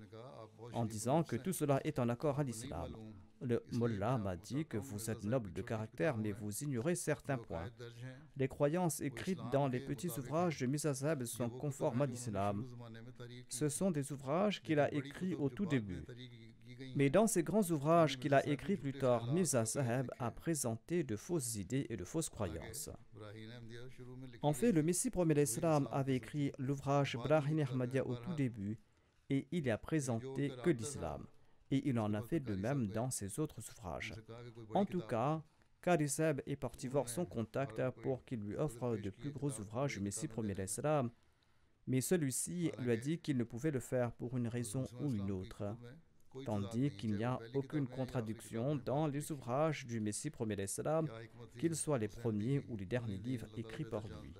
en disant que tout cela est en accord à l'islam. Le mollah m'a dit que vous êtes noble de caractère mais vous ignorez certains points. Les croyances écrites dans les petits ouvrages de Mirza Saheb sont conformes à l'islam. Ce sont des ouvrages qu'il a écrits au tout début. Mais dans ces grands ouvrages qu'il a écrits plus tard, Mirza Saheb a présenté de fausses idées et de fausses croyances. En fait, le Messie premier l'Islam avait écrit l'ouvrage Brahin Ahmadiyya au tout début et il n'y a présenté que l'islam. Et il en a fait de même dans ses autres ouvrages. En tout cas, Qari Saheb est parti voir son contact pour qu'il lui offre de plus gros ouvrages du Messie premier l'Islam, mais celui-ci lui a dit qu'il ne pouvait le faire pour une raison ou une autre, tandis qu'il n'y a aucune contradiction dans les ouvrages du Messie premier l'Islam, qu'ils soient les premiers ou les derniers livres écrits par lui.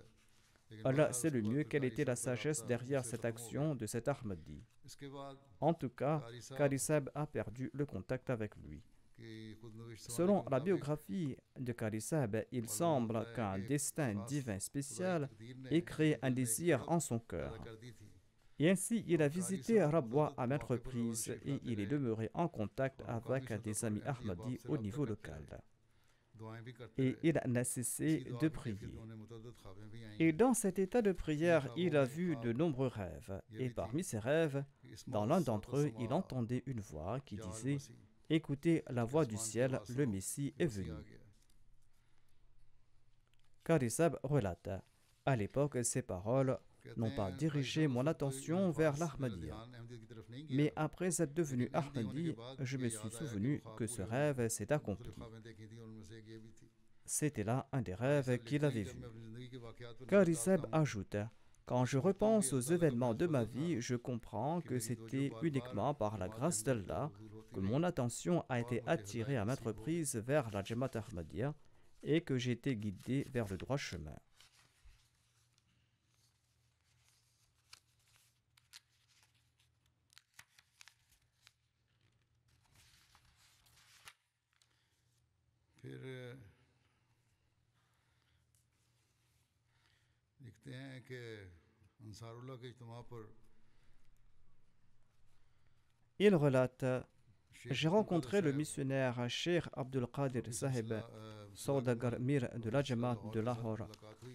Allah sait le mieux quelle était la sagesse derrière cette action de cet Ahmadi. En tout cas, Qari Saheb a perdu le contact avec lui. Selon la biographie de Qari Saheb, il semble qu'un destin divin spécial ait créé un désir en son cœur. Et ainsi, il a visité Rabwa à maintes reprises et il est demeuré en contact avec des amis Ahmadis au niveau local. Et il n'a cessé de prier. Et dans cet état de prière, il a vu de nombreux rêves. Et parmi ces rêves, dans l'un d'entre eux, il entendait une voix qui disait « Écoutez la voix du ciel, le Messie est venu. » Qari Saheb relate « À l'époque, ces paroles n'ont pas dirigé mon attention vers l'Ahmadiyya. Mais après être devenu Ahmadi, je me suis souvenu que ce rêve s'est accompli. » C'était là un des rêves qu'il avait vus. Qari Saheb ajoute « Quand je repense aux événements de ma vie, je comprends que c'était uniquement par la grâce d'Allah que mon attention a été attirée à maintes reprises vers la Jamaat Ahmadiyya et que j'ai été guidé vers le droit chemin. » Il relate « J'ai rencontré le missionnaire Cheikh Abdul Qadir Sahib Saudagar Mir de la Jamaat de Lahore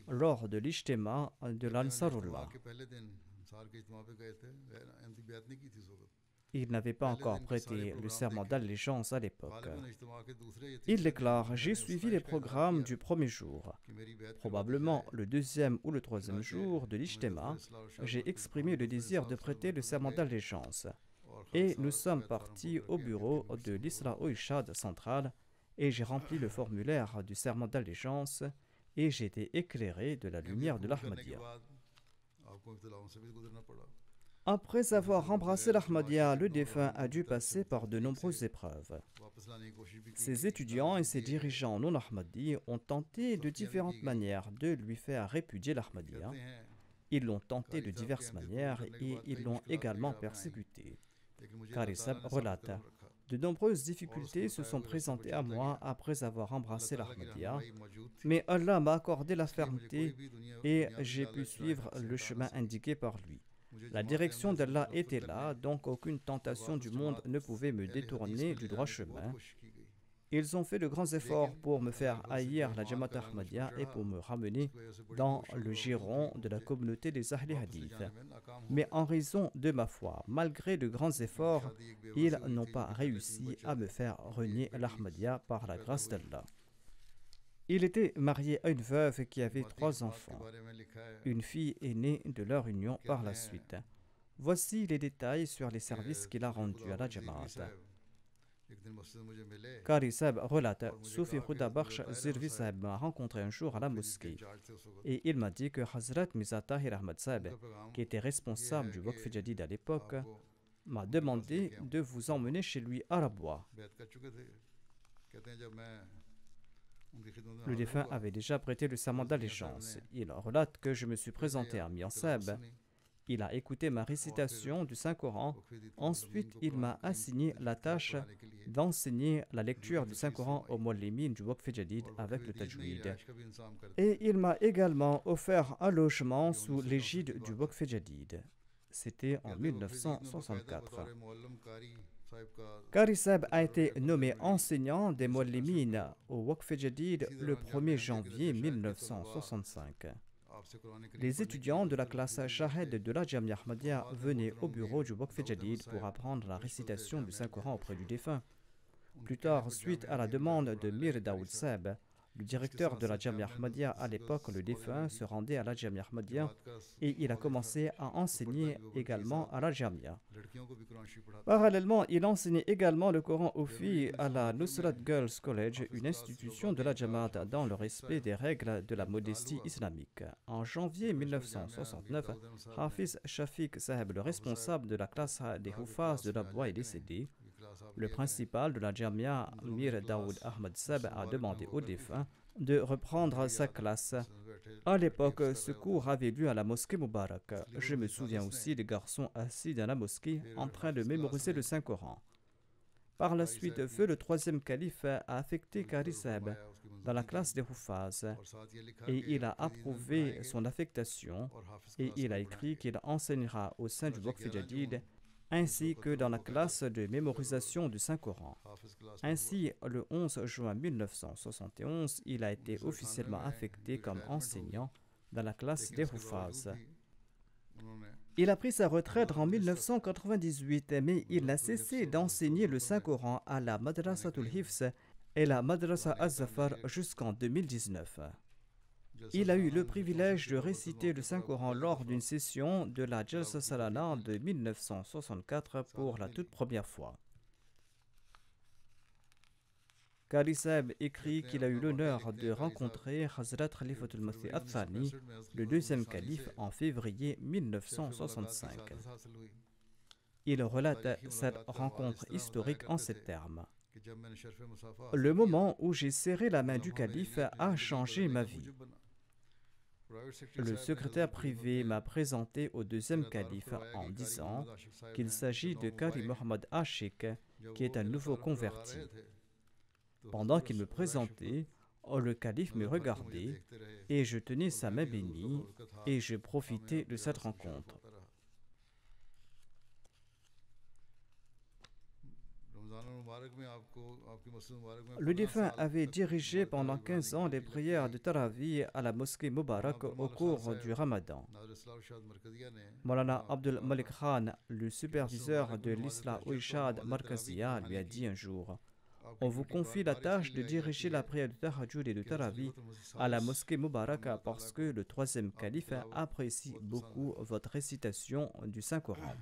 lors de l'Ijtima de l'Ansarullah. Il n'avait pas encore prêté le serment d'allégeance à l'époque. Il déclare « J'ai suivi les programmes du premier jour. Probablement le deuxième ou le troisième jour de l'Ijtima, j'ai exprimé le désir de prêter le serment d'allégeance. Et nous sommes partis au bureau de l'Isra Oishad central et j'ai rempli le formulaire du serment d'allégeance et j'étais éclairé de la lumière de l'Ahmadiyya. Après avoir embrassé l'Ahmadiyya, le défunt a dû passer par de nombreuses épreuves. Ses étudiants et ses dirigeants non Ahmadis ont tenté de différentes manières de lui faire répudier l'Ahmadiyya. Ils l'ont tenté de diverses manières et ils l'ont également persécuté. Qari Saheb relate: de nombreuses difficultés se sont présentées à moi après avoir embrassé l'Ahmadiyya, mais Allah m'a accordé la fermeté et j'ai pu suivre le chemin indiqué par lui. La direction d'Allah était là, donc aucune tentation du monde ne pouvait me détourner du droit chemin. Ils ont fait de grands efforts pour me faire haïr la Jamaat Ahmadiyya et pour me ramener dans le giron de la communauté des Ahl Hadith. Mais en raison de ma foi, malgré de grands efforts, ils n'ont pas réussi à me faire renier l'Ahmadiyya par la grâce d'Allah. Il était marié à une veuve qui avait 3 enfants. Une fille est née de leur union par la suite. Voici les détails sur les services qu'il a rendus à la Jamaat. Qari Saheb relate: Soufi Khuda Bakhsh Zirvi Saheb m'a rencontré un jour à la mosquée et il m'a dit que Hazrat Mirza Tahir Ahmad Saheb, qui était responsable du Waqf Jadid à l'époque, m'a demandé de vous emmener chez lui à Rabwa. Le défunt avait déjà prêté le serment d'allégeance. Il relate que je me suis présenté à Mian Saheb. Il a écouté ma récitation du Saint-Coran. Ensuite, il m'a assigné la tâche d'enseigner la lecture du Saint-Coran aux Muallimin du Waqf Jadid avec le Tajwid. Et il m'a également offert un logement sous l'égide du Waqf Jadid. C'était en 1964. Qari Saheb a été nommé enseignant des Muallimin au Waqf Jadid le 1er janvier 1965. Les étudiants de la classe Shahed de la Jamia Ahmadiyya venaient au bureau du Waqf Jadid pour apprendre la récitation du Saint-Coran auprès du défunt. Plus tard, suite à la demande de Mir Daoud Saheb, le directeur de la Jamia Ahmadiyya à l'époque, le défunt, se rendait à la Jamia Ahmadiyya et il a commencé à enseigner également à la Jamia. Parallèlement, il enseignait également le Coran aux filles à la Nusrat Girls College, une institution de la Jamaat dans le respect des règles de la modestie islamique. En janvier 1969, Hafiz Shafiq Saheb, le responsable de la classe des Hufaz de Rabwa, est décédé. Le principal de la Jamia, Mir Daoud Ahmad Saheb, a demandé au défunt de reprendre sa classe. À l'époque, ce cours avait lieu à la mosquée Mubarak. Je me souviens aussi des garçons assis dans la mosquée en train de mémoriser le Saint-Coran. Par la suite, feu le 3e calife a affecté Qari Saheb dans la classe des Hufaz et il a approuvé son affectation et il a écrit qu'il enseignera au sein du Waqf Jadid ainsi que dans la classe de mémorisation du Saint-Coran. Ainsi, le 11 juin 1971, il a été officiellement affecté comme enseignant dans la classe des Hufaz. Il a pris sa retraite en 1998, mais il n'a cessé d'enseigner le Saint-Coran à la Madrasatul Hifz et la Madrasa Az-Zafar jusqu'en 2019. Il a eu le privilège de réciter le Saint-Coran lors d'une session de la Jalsa Salana de 1964 pour la toute première fois. Qari Saheb écrit qu'il a eu l'honneur de rencontrer Hazrat Khalifatul Masih Ath-Thani, le 2e calife, en février 1965. Il relate cette rencontre historique en ces termes. Le moment où j'ai serré la main du calife a changé ma vie. Le secrétaire privé m'a présenté au 2e calife en disant qu'il s'agit de Qari Mohammad Ashik, qui est un nouveau converti. Pendant qu'il me présentait, le calife me regardait et je tenais sa main bénie et je profitais de cette rencontre. Le défunt avait dirigé pendant 15 ans les prières de Tarawih à la mosquée Mubarak au cours du Ramadan. Maulana Abdul Malik Khan, le superviseur de l'Islah Uishad Markaziya, lui a dit un jour: on vous confie la tâche de diriger la prière de Tahajjud et de Tarawih à la mosquée Mubarak parce que le 3e calife apprécie beaucoup votre récitation du Saint-Coran.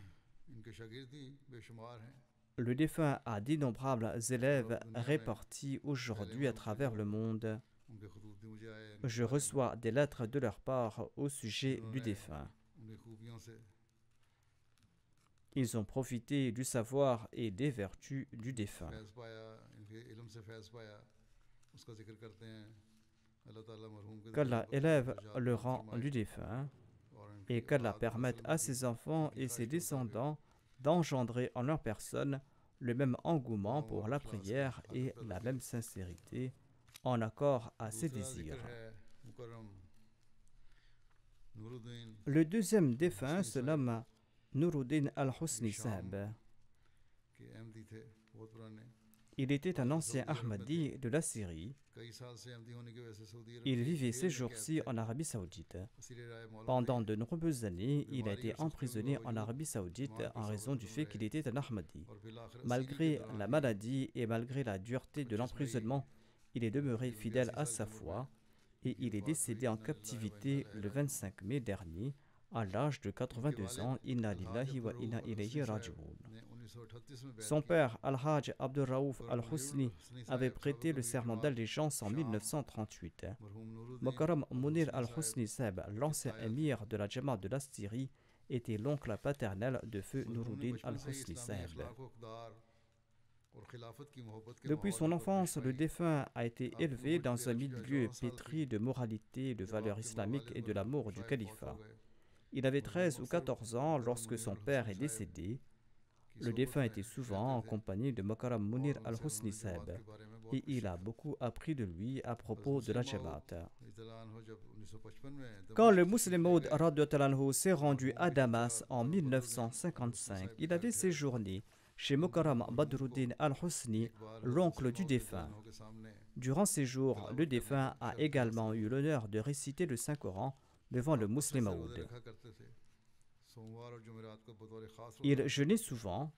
Le défunt a d'innombrables élèves répartis aujourd'hui à travers le monde. Je reçois des lettres de leur part au sujet du défunt. Ils ont profité du savoir et des vertus du défunt. Qu'Allah élève le rang du défunt et qu'Allah permette à ses enfants et ses descendants d'engendrer en leur personne le même engouement pour la prière et la même sincérité en accord à ses désirs. Le deuxième défunt se nomme Nuruddin al-Husni Saheb. Il était un ancien Ahmadi de la Syrie. Il vivait ces jours-ci en Arabie Saoudite. Pendant de nombreuses années, il a été emprisonné en Arabie Saoudite en raison du fait qu'il était un Ahmadi. Malgré la maladie et malgré la dureté de l'emprisonnement, il est demeuré fidèle à sa foi et il est décédé en captivité le 25 mai dernier à l'âge de 82 ans. Inna lillahi wa inna ilayhi raji'un. Son père, Al-Hajj Abdur Raouf Al-Husni, avait prêté le serment d'allégeance en 1938. Mokaram Munir Al-Husni Saheb, l'ancien émir de la Jamaat de la Syrie, était l'oncle paternel de feu Nuruddin Al-Husni Saheb. Depuis son enfance, le défunt a été élevé dans un milieu pétri de moralité, de valeurs islamiques et de l'amour du califat. Il avait 13 ou 14 ans lorsque son père est décédé. Le défunt était souvent en compagnie de Mokaram Munir Al-Husni Saheb et il a beaucoup appris de lui à propos de la Jamaat. Quand le Muslim Maud s'est rendu à Damas en 1955, il avait séjourné chez Mokaram Badruddin Al-Husni, l'oncle du défunt. Durant ces jours, le défunt a également eu l'honneur de réciter le Saint-Coran devant le Muslim Maud. Il jeûnait souvent.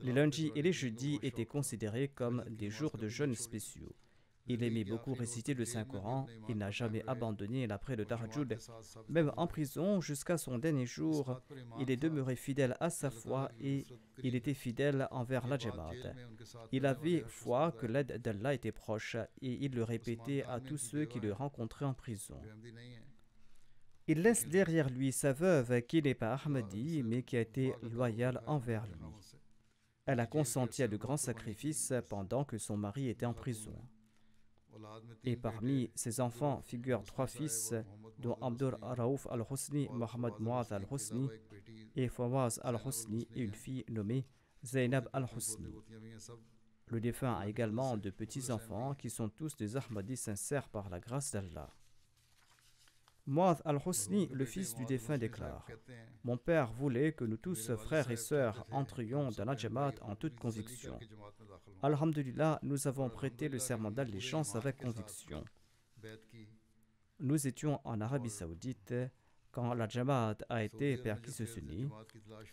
Les lundis et les jeudis étaient considérés comme des jours de jeûne spéciaux. Il aimait beaucoup réciter le Saint-Coran. Il n'a jamais abandonné la prière de Tahajjud. Même en prison, jusqu'à son dernier jour, il est demeuré fidèle à sa foi et il était fidèle envers la Jamaat. Il avait foi que l'aide d'Allah était proche et il le répétait à tous ceux qui le rencontraient en prison. Il laisse derrière lui sa veuve qui n'est pas Ahmadi mais qui a été loyale envers lui. Elle a consenti à de grands sacrifices pendant que son mari était en prison. Et parmi ses enfants figurent 3 fils, dont Abdur Raouf Al-Husni, Mohamed Mouaz Al-Husni et Fawaz Al-Husni et une fille nommée Zainab Al-Husni. Le défunt a également de petits-enfants qui sont tous des Ahmadis sincères par la grâce d'Allah. Mouaz Al-Husni, le fils du défunt, déclare: « Mon père voulait que nous tous, frères et sœurs, entrions dans la Jamaat en toute conviction. Alhamdulillah, nous avons prêté le serment d'allégeance avec conviction. Nous étions en Arabie Saoudite quand la Jamaat a été perquisitionnée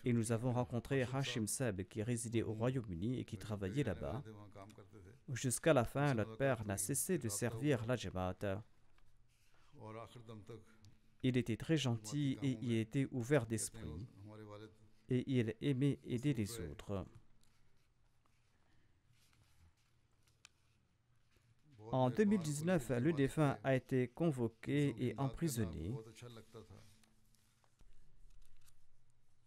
et nous avons rencontré Hashim Saheb qui résidait au Royaume-Uni et qui travaillait là-bas. Jusqu'à la fin, notre père n'a cessé de servir la Jamaat. Il était très gentil et il était ouvert d'esprit et il aimait aider les autres. En 2019, le défunt a été convoqué et emprisonné.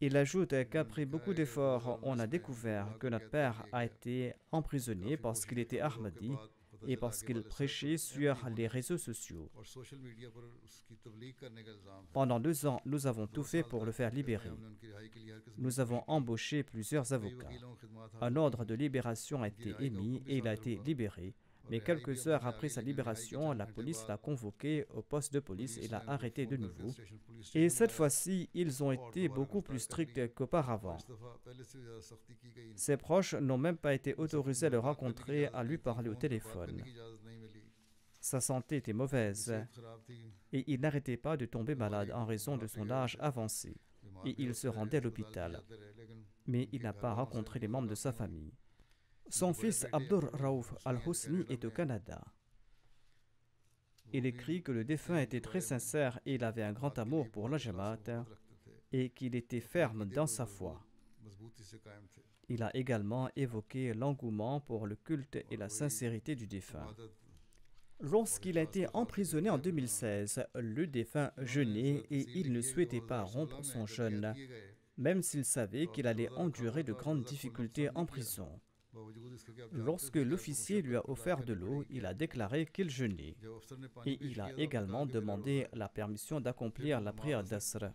Il ajoute qu'après beaucoup d'efforts, on a découvert que notre père a été emprisonné parce qu'il était Ahmadi et parce qu'il prêchait sur les réseaux sociaux. Pendant 2 ans, nous avons tout fait pour le faire libérer. Nous avons embauché plusieurs avocats. Un ordre de libération a été émis et il a été libéré. Mais quelques heures après sa libération, la police l'a convoqué au poste de police et l'a arrêté de nouveau. Et cette fois-ci, ils ont été beaucoup plus stricts qu'auparavant. Ses proches n'ont même pas été autorisés à le rencontrer, à lui parler au téléphone. Sa santé était mauvaise et il n'arrêtait pas de tomber malade en raison de son âge avancé. Et il se rendait à l'hôpital. Mais il n'a pas rencontré les membres de sa famille. Son fils Abdur Raouf Al-Husni est au Canada. Il écrit que le défunt était très sincère et il avait un grand amour pour la Jamaat et qu'il était ferme dans sa foi. Il a également évoqué l'engouement pour le culte et la sincérité du défunt. Lorsqu'il a été emprisonné en 2016, le défunt jeûnait et il ne souhaitait pas rompre son jeûne, même s'il savait qu'il allait endurer de grandes difficultés en prison. Lorsque l'officier lui a offert de l'eau, il a déclaré qu'il jeûnait. Et il a également demandé la permission d'accomplir la prière d'Asr.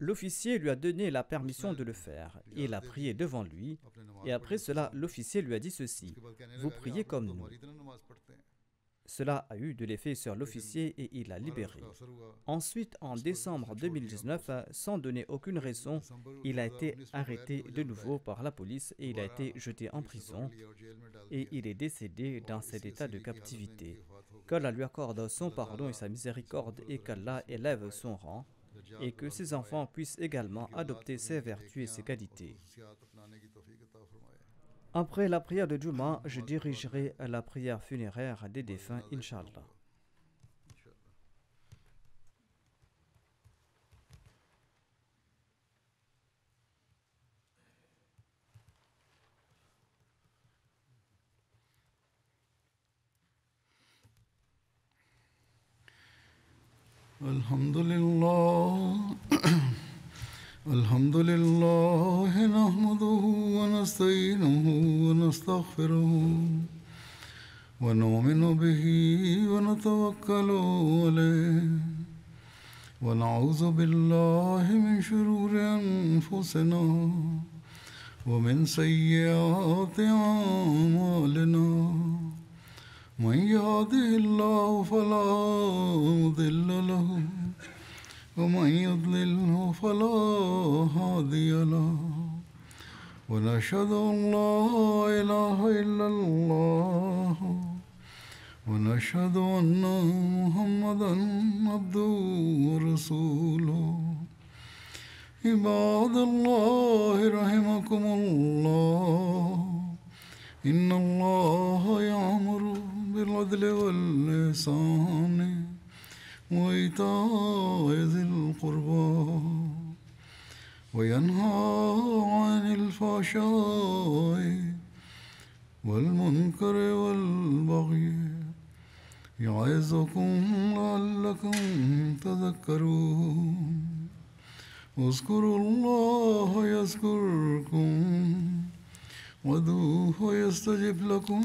L'officier lui a donné la permission de le faire. Il a prié devant lui. Et après cela, l'officier lui a dit ceci: vous priez comme nous. Cela a eu de l'effet sur l'officier et il l'a libéré. Ensuite, en décembre 2019, sans donner aucune raison, il a été arrêté de nouveau par la police et il a été jeté en prison. Et il est décédé dans cet état de captivité. Qu'Allah lui accorde son pardon et sa miséricorde et qu'Allah élève son rang et que ses enfants puissent également adopter ses vertus et ses qualités. Après la prière de Juma, je dirigerai à la prière funéraire des défunts, Inch'Allah. Alhamdulillah. الحمد لله نحمده ونستعينه ونستغفره ونؤمن به ونتوكل عليه ونعوذ بالله من شرور أنفسنا ومن سيئات أعمالنا من يهده الله فلا مضل له ومن يضلله فلا هادي له ونشهد أن لا إله إلا الله ونشهد أن محمدا عبده ورسوله عباد الله رحمكم الله إن الله يأمر بالعدل والإحسان وإيتاء ذي القربى وينهى عن الفحشاء والمنكر والبغي يعظكم لعلكم تذكرون اذكروا الله يذكركم وادعوه يستجب لكم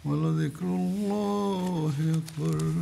ولذكر الله أكبر